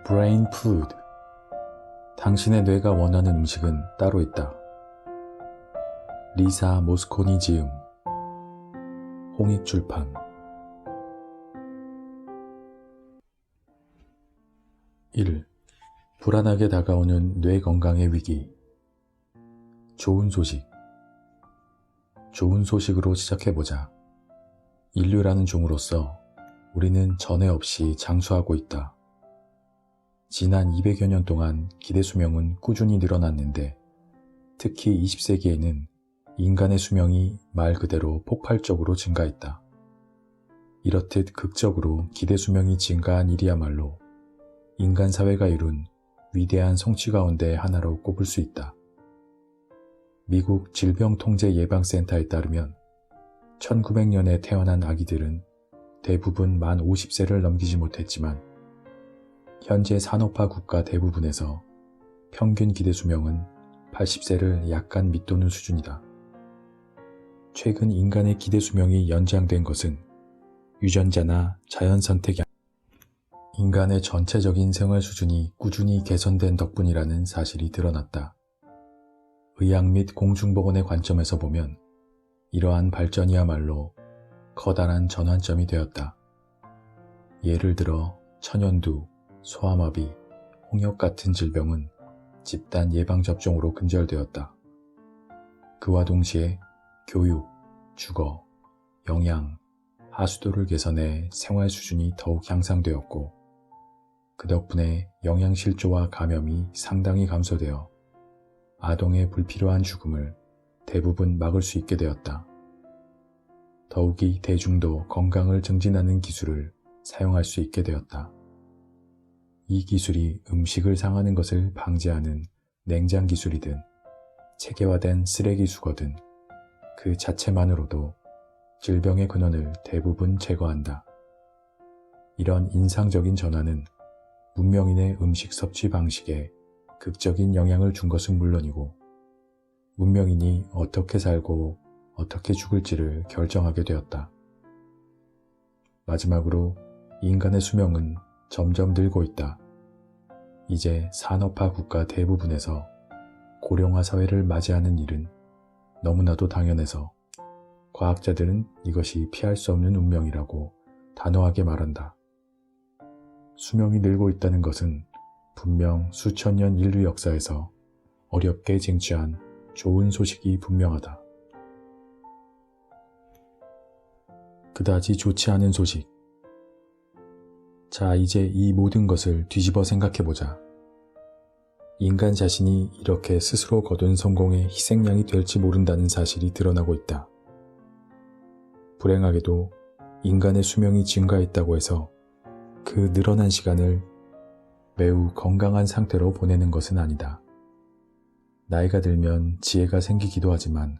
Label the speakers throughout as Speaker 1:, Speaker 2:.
Speaker 1: Brain Food. 당신의 뇌가 원하는 음식은 따로 있다. 리사 모스코니 지음, 홍익출판. 1. 불안하게 다가오는 뇌 건강의 위기. 좋은 소식. 좋은 소식으로 시작해보자. 인류라는 종으로서 우리는 전에 없이 장수하고 있다. 지난 200여 년 동안 기대 수명은 꾸준히 늘어났는데 특히 20세기에는 인간의 수명이 말 그대로 폭발적으로 증가했다. 이렇듯 극적으로 기대 수명이 증가한 일이야말로 인간 사회가 이룬 위대한 성취 가운데 하나로 꼽을 수 있다. 미국 질병통제예방센터에 따르면 1900년에 태어난 아기들은 대부분 만 50세를 넘기지 못했지만 현재 산업화 국가 대부분에서 평균 기대 수명은 80세를 약간 밑도는 수준이다. 최근 인간의 기대 수명이 연장된 것은 유전자나 자연 선택이 아닌 인간의 전체적인 생활 수준이 꾸준히 개선된 덕분이라는 사실이 드러났다. 의학 및 공중보건의 관점에서 보면 이러한 발전이야말로 커다란 전환점이 되었다. 예를 들어 천연두, 소아마비, 홍역 같은 질병은 집단 예방접종으로 근절되었다. 그와 동시에 교육, 주거, 영양, 하수도를 개선해 생활 수준이 더욱 향상되었고 그 덕분에 영양실조와 감염이 상당히 감소되어 아동의 불필요한 죽음을 대부분 막을 수 있게 되었다. 더욱이 대중도 건강을 증진하는 기술을 사용할 수 있게 되었다. 이 기술이 음식을 상하는 것을 방지하는 냉장 기술이든 체계화된 쓰레기 수거든 그 자체만으로도 질병의 근원을 대부분 제거한다. 이런 인상적인 전환은 문명인의 음식 섭취 방식에 극적인 영향을 준 것은 물론이고 문명인이 어떻게 살고 어떻게 죽을지를 결정하게 되었다. 마지막으로 인간의 수명은 점점 늘고 있다. 이제 산업화 국가 대부분에서 고령화 사회를 맞이하는 일은 너무나도 당연해서 과학자들은 이것이 피할 수 없는 운명이라고 단호하게 말한다. 수명이 늘고 있다는 것은 분명 수천 년 인류 역사에서 어렵게 쟁취한 좋은 소식이 분명하다. 그다지 좋지 않은 소식. 자, 이제 이 모든 것을 뒤집어 생각해보자. 인간 자신이 이렇게 스스로 거둔 성공의 희생양이 될지 모른다는 사실이 드러나고 있다. 불행하게도 인간의 수명이 증가했다고 해서 그 늘어난 시간을 매우 건강한 상태로 보내는 것은 아니다. 나이가 들면 지혜가 생기기도 하지만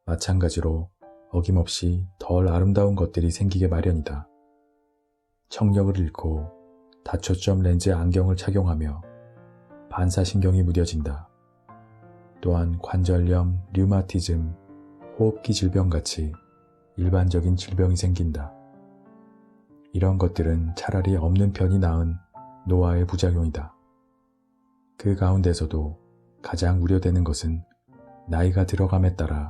Speaker 1: 마찬가지로 어김없이 덜 아름다운 것들이 생기게 마련이다. 청력을 잃고 다초점 렌즈 안경을 착용하며 반사신경이 무뎌진다. 또한 관절염, 류마티즘, 호흡기 질병같이 일반적인 질병이 생긴다. 이런 것들은 차라리 없는 편이 나은 노화의 부작용이다. 그 가운데서도 가장 우려되는 것은 나이가 들어감에 따라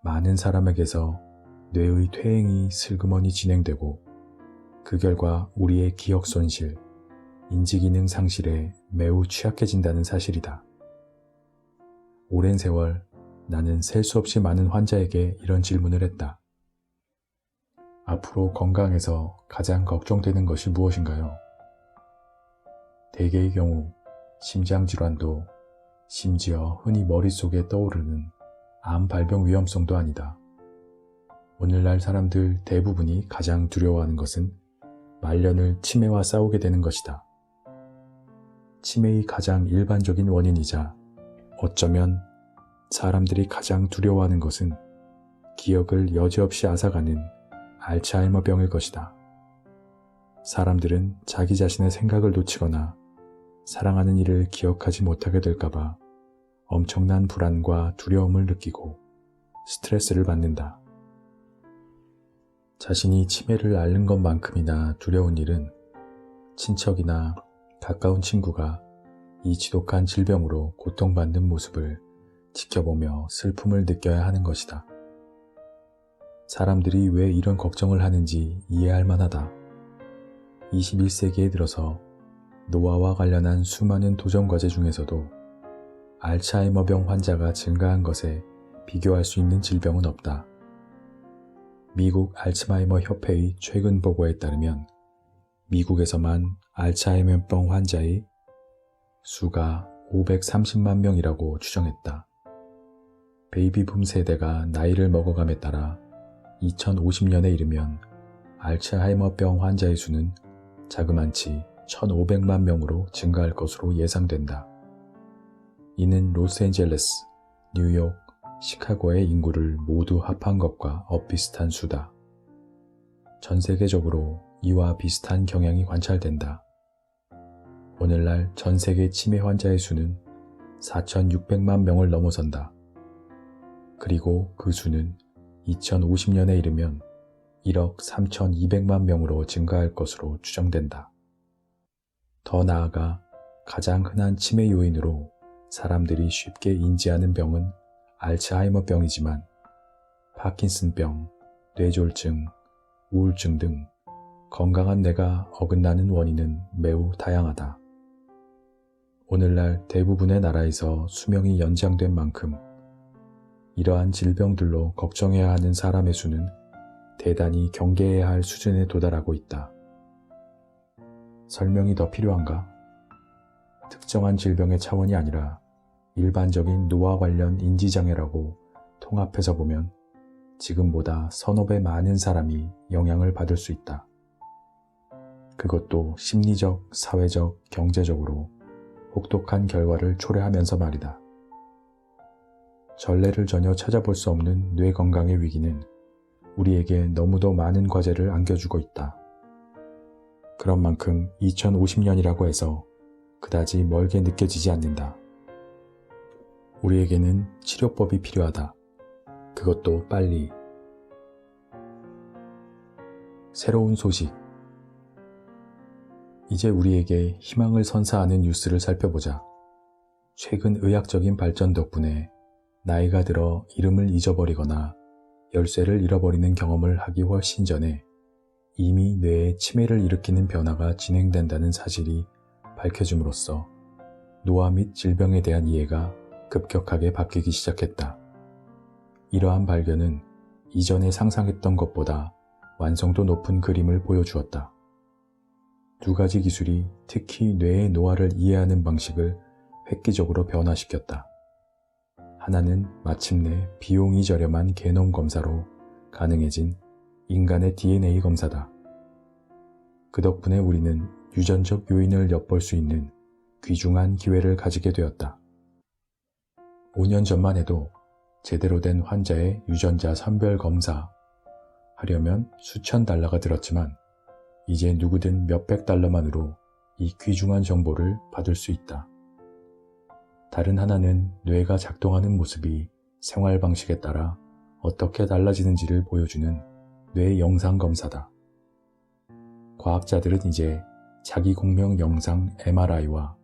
Speaker 1: 많은 사람에게서 뇌의 퇴행이 슬그머니 진행되고 그 결과 우리의 기억 손실, 인지기능 상실에 매우 취약해진다는 사실이다. 오랜 세월 나는 셀 수 없이 많은 환자에게 이런 질문을 했다. 앞으로 건강에서 가장 걱정되는 것이 무엇인가요? 대개의 경우 심장질환도 심지어 흔히 머릿속에 떠오르는 암 발병 위험성도 아니다. 오늘날 사람들 대부분이 가장 두려워하는 것은 말년을 치매와 싸우게 되는 것이다. 치매의 가장 일반적인 원인이자 어쩌면 사람들이 가장 두려워하는 것은 기억을 여지없이 앗아가는 알츠하이머병일 것이다. 사람들은 자기 자신의 생각을 놓치거나 사랑하는 이를 기억하지 못하게 될까봐 엄청난 불안과 두려움을 느끼고 스트레스를 받는다. 자신이 치매를 앓는 것만큼이나 두려운 일은 친척이나 가까운 친구가 이 지독한 질병으로 고통받는 모습을 지켜보며 슬픔을 느껴야 하는 것이다. 사람들이 왜 이런 걱정을 하는지 이해할 만하다. 21세기에 들어서 노화와 관련한 수많은 도전과제 중에서도 알츠하이머병 환자가 증가한 것에 비교할 수 있는 질병은 없다. 미국 알츠하이머 협회의 최근 보고에 따르면 미국에서만 알츠하이머병 환자의 수가 530만 명이라고 추정했다. 베이비붐 세대가 나이를 먹어감에 따라 2050년에 이르면 알츠하이머병 환자의 수는 자그만치 1,500만 명으로 증가할 것으로 예상된다. 이는 로스앤젤레스, 뉴욕, 시카고의 인구를 모두 합한 것과 엇비슷한 수다. 전 세계적으로 이와 비슷한 경향이 관찰된다. 오늘날 전 세계 치매 환자의 수는 4,600만 명을 넘어선다. 그리고 그 수는 2050년에 이르면 1억 3,200만 명으로 증가할 것으로 추정된다. 더 나아가 가장 흔한 치매 요인으로 사람들이 쉽게 인지하는 병은 알츠하이머병이지만 파킨슨병, 뇌졸중, 우울증 등 건강한 뇌가 어긋나는 원인은 매우 다양하다. 오늘날 대부분의 나라에서 수명이 연장된 만큼 이러한 질병들로 걱정해야 하는 사람의 수는 대단히 경계해야 할 수준에 도달하고 있다. 설명이 더 필요한가? 특정한 질병의 차원이 아니라 일반적인 노화 관련 인지장애라고 통합해서 보면 지금보다 서너 배 많은 사람이 영향을 받을 수 있다. 그것도 심리적, 사회적, 경제적으로 혹독한 결과를 초래하면서 말이다. 전례를 전혀 찾아볼 수 없는 뇌 건강의 위기는 우리에게 너무도 많은 과제를 안겨주고 있다. 그런 만큼 2050년이라고 해서 그다지 멀게 느껴지지 않는다. 우리에게는 치료법이 필요하다. 그것도 빨리. 새로운 소식. 이제 우리에게 희망을 선사하는 뉴스를 살펴보자. 최근 의학적인 발전 덕분에 나이가 들어 이름을 잊어버리거나 열쇠를 잃어버리는 경험을 하기 훨씬 전에 이미 뇌에 치매를 일으키는 변화가 진행된다는 사실이 밝혀짐으로써 노화 및 질병에 대한 이해가 급격하게 바뀌기 시작했다. 이러한 발견은 이전에 상상했던 것보다 완성도 높은 그림을 보여주었다. 두 가지 기술이 특히 뇌의 노화를 이해하는 방식을 획기적으로 변화시켰다. 하나는 마침내 비용이 저렴한 게놈 검사로 가능해진 인간의 DNA 검사다. 그 덕분에 우리는 유전적 요인을 엿볼 수 있는 귀중한 기회를 가지게 되었다. 5년 전만 해도 제대로 된 환자의 유전자 선별 검사 하려면 수천 달러가 들었지만 이제 누구든 몇백 달러만으로 이 귀중한 정보를 받을 수 있다. 다른 하나는 뇌가 작동하는 모습이 생활 방식에 따라 어떻게 달라지는지를 보여주는 뇌 영상 검사다. 과학자들은 이제 자기 공명 영상 MRI와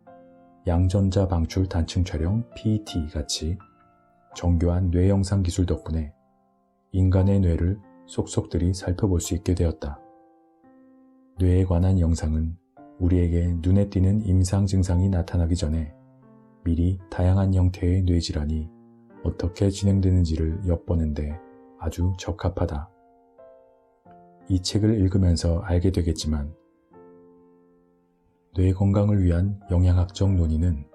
Speaker 1: 양전자 방출 단층 촬영 PET 같이 정교한 뇌 영상 기술 덕분에 인간의 뇌를 속속들이 살펴볼 수 있게 되었다. 뇌에 관한 영상은 우리에게 눈에 띄는 임상 증상이 나타나기 전에 미리 다양한 형태의 뇌질환이 어떻게 진행되는지를 엿보는데 아주 적합하다. 이 책을 읽으면서 알게 되겠지만 뇌 건강을 위한 영양학적 논의는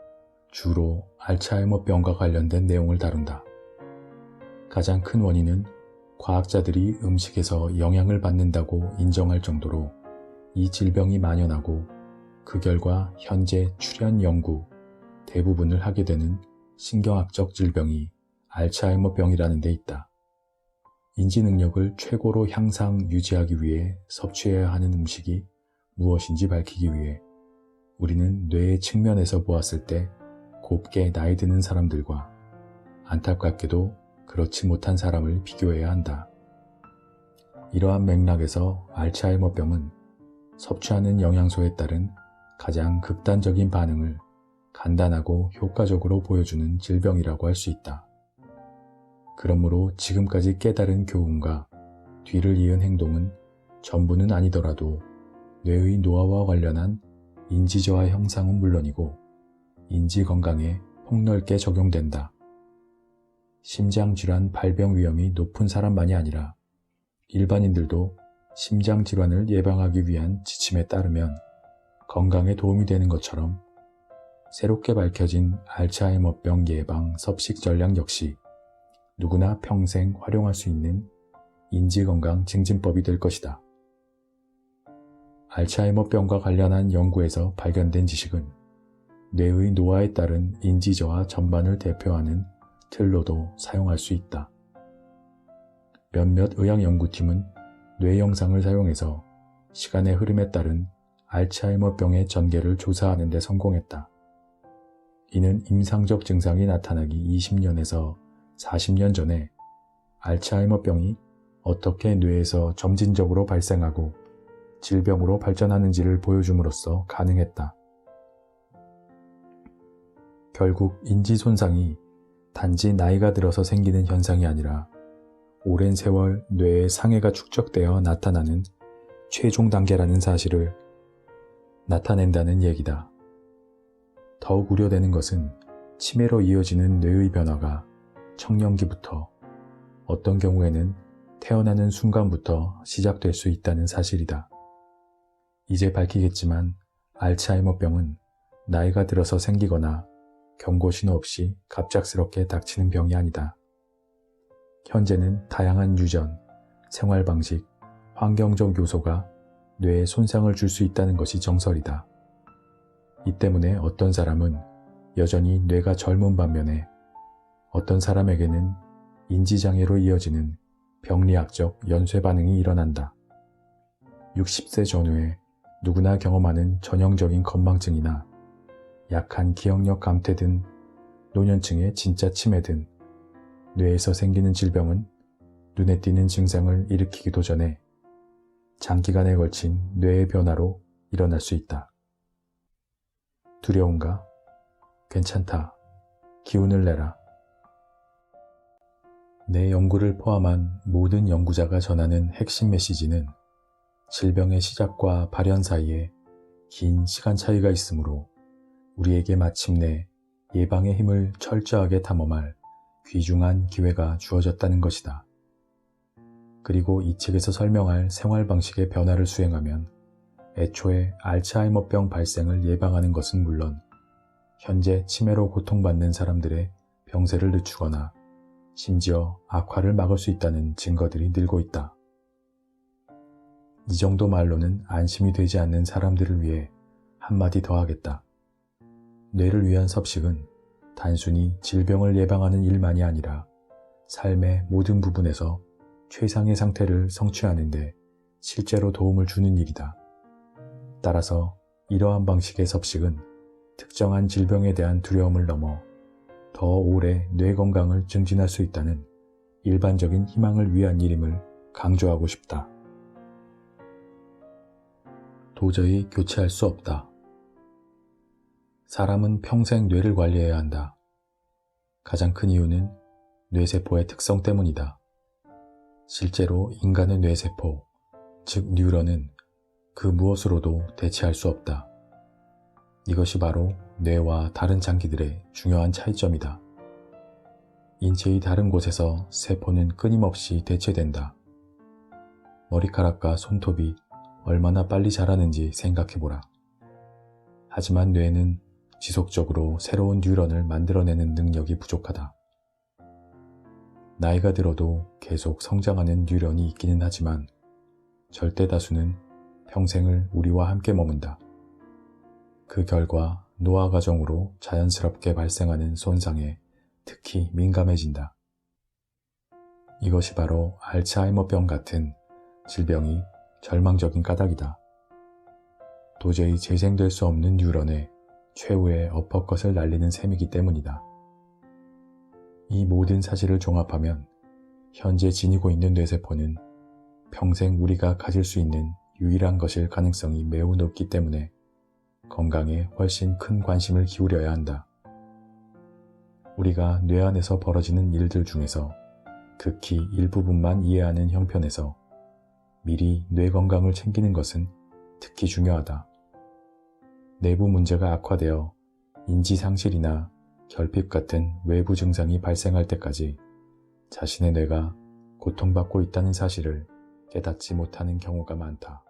Speaker 1: 주로 알츠하이머병과 관련된 내용을 다룬다. 가장 큰 원인은 과학자들이 음식에서 영향을 받는다고 인정할 정도로 이 질병이 만연하고 그 결과 현재 출현 연구 대부분을 하게 되는 신경학적 질병이 알츠하이머병이라는 데 있다. 인지 능력을 최고로 향상 유지하기 위해 섭취해야 하는 음식이 무엇인지 밝히기 위해 우리는 뇌의 측면에서 보았을 때 곱게 나이 드는 사람들과 안타깝게도 그렇지 못한 사람을 비교해야 한다. 이러한 맥락에서 알츠하이머병은 섭취하는 영양소에 따른 가장 극단적인 반응을 간단하고 효과적으로 보여주는 질병이라고 할 수 있다. 그러므로 지금까지 깨달은 교훈과 뒤를 이은 행동은 전부는 아니더라도 뇌의 노화와 관련한 인지저하 형상은 물론이고 인지 건강에 폭넓게 적용된다. 심장질환 발병 위험이 높은 사람만이 아니라 일반인들도 심장질환을 예방하기 위한 지침에 따르면 건강에 도움이 되는 것처럼 새롭게 밝혀진 알츠하이머병 예방 섭식 전략 역시 누구나 평생 활용할 수 있는 인지건강 증진법이 될 것이다. 알츠하이머병과 관련한 연구에서 발견된 지식은 뇌의 노화에 따른 인지저하 전반을 대표하는 틀로도 사용할 수 있다. 몇몇 의학연구팀은 뇌 영상을 사용해서 시간의 흐름에 따른 알츠하이머병의 전개를 조사하는 데 성공했다. 이는 임상적 증상이 나타나기 20년에서 40년 전에 알츠하이머병이 어떻게 뇌에서 점진적으로 발생하고 질병으로 발전하는지를 보여줌으로써 가능했다. 결국 인지 손상이 단지 나이가 들어서 생기는 현상이 아니라 오랜 세월 뇌의 상해가 축적되어 나타나는 최종 단계라는 사실을 나타낸다는 얘기다. 더욱 우려되는 것은 치매로 이어지는 뇌의 변화가 청년기부터, 어떤 경우에는 태어나는 순간부터 시작될 수 있다는 사실이다. 이제 밝히겠지만 알츠하이머병은 나이가 들어서 생기거나 경고신호 없이 갑작스럽게 닥치는 병이 아니다. 현재는 다양한 유전, 생활방식, 환경적 요소가 뇌에 손상을 줄 수 있다는 것이 정설이다. 이 때문에 어떤 사람은 여전히 뇌가 젊은 반면에 어떤 사람에게는 인지장애로 이어지는 병리학적 연쇄 반응이 일어난다. 60세 전후에 누구나 경험하는 전형적인 건망증이나 약한 기억력 감퇴 등 노년층의 진짜 치매 등 뇌에서 생기는 질병은 눈에 띄는 증상을 일으키기도 전에 장기간에 걸친 뇌의 변화로 일어날 수 있다. 두려운가? 괜찮다. 기운을 내라. 내 연구를 포함한 모든 연구자가 전하는 핵심 메시지는 질병의 시작과 발현 사이에 긴 시간 차이가 있으므로 우리에게 마침내 예방의 힘을 철저하게 탐험할 귀중한 기회가 주어졌다는 것이다. 그리고 이 책에서 설명할 생활 방식의 변화를 수행하면 애초에 알츠하이머병 발생을 예방하는 것은 물론 현재 치매로 고통받는 사람들의 병세를 늦추거나 심지어 악화를 막을 수 있다는 증거들이 늘고 있다. 이 정도 말로는 안심이 되지 않는 사람들을 위해 한마디 더 하겠다. 뇌를 위한 섭식은 단순히 질병을 예방하는 일만이 아니라 삶의 모든 부분에서 최상의 상태를 성취하는 데 실제로 도움을 주는 일이다. 따라서 이러한 방식의 섭식은 특정한 질병에 대한 두려움을 넘어 더 오래 뇌 건강을 증진할 수 있다는 일반적인 희망을 위한 일임을 강조하고 싶다. 도저히 교체할 수 없다. 사람은 평생 뇌를 관리해야 한다. 가장 큰 이유는 뇌세포의 특성 때문이다. 실제로 인간의 뇌세포, 즉 뉴런은 그 무엇으로도 대체할 수 없다. 이것이 바로 뇌와 다른 장기들의 중요한 차이점이다. 인체의 다른 곳에서 세포는 끊임없이 대체된다. 머리카락과 손톱이 얼마나 빨리 자라는지 생각해보라. 하지만 뇌는 지속적으로 새로운 뉴런을 만들어내는 능력이 부족하다. 나이가 들어도 계속 성장하는 뉴런이 있기는 하지만 절대 다수는 평생을 우리와 함께 머문다. 그 결과 노화 과정으로 자연스럽게 발생하는 손상에 특히 민감해진다. 이것이 바로 알츠하이머병 같은 질병이 절망적인 까닭이다. 도저히 재생될 수 없는 뉴런에 최후의 어퍼컷을 날리는 셈이기 때문이다. 이 모든 사실을 종합하면 현재 지니고 있는 뇌세포는 평생 우리가 가질 수 있는 유일한 것일 가능성이 매우 높기 때문에 건강에 훨씬 큰 관심을 기울여야 한다. 우리가 뇌 안에서 벌어지는 일들 중에서 극히 일부분만 이해하는 형편에서 미리 뇌 건강을 챙기는 것은 특히 중요하다. 내부 문제가 악화되어 인지상실이나 결핍 같은 외부 증상이 발생할 때까지 자신의 뇌가 고통받고 있다는 사실을 깨닫지 못하는 경우가 많다.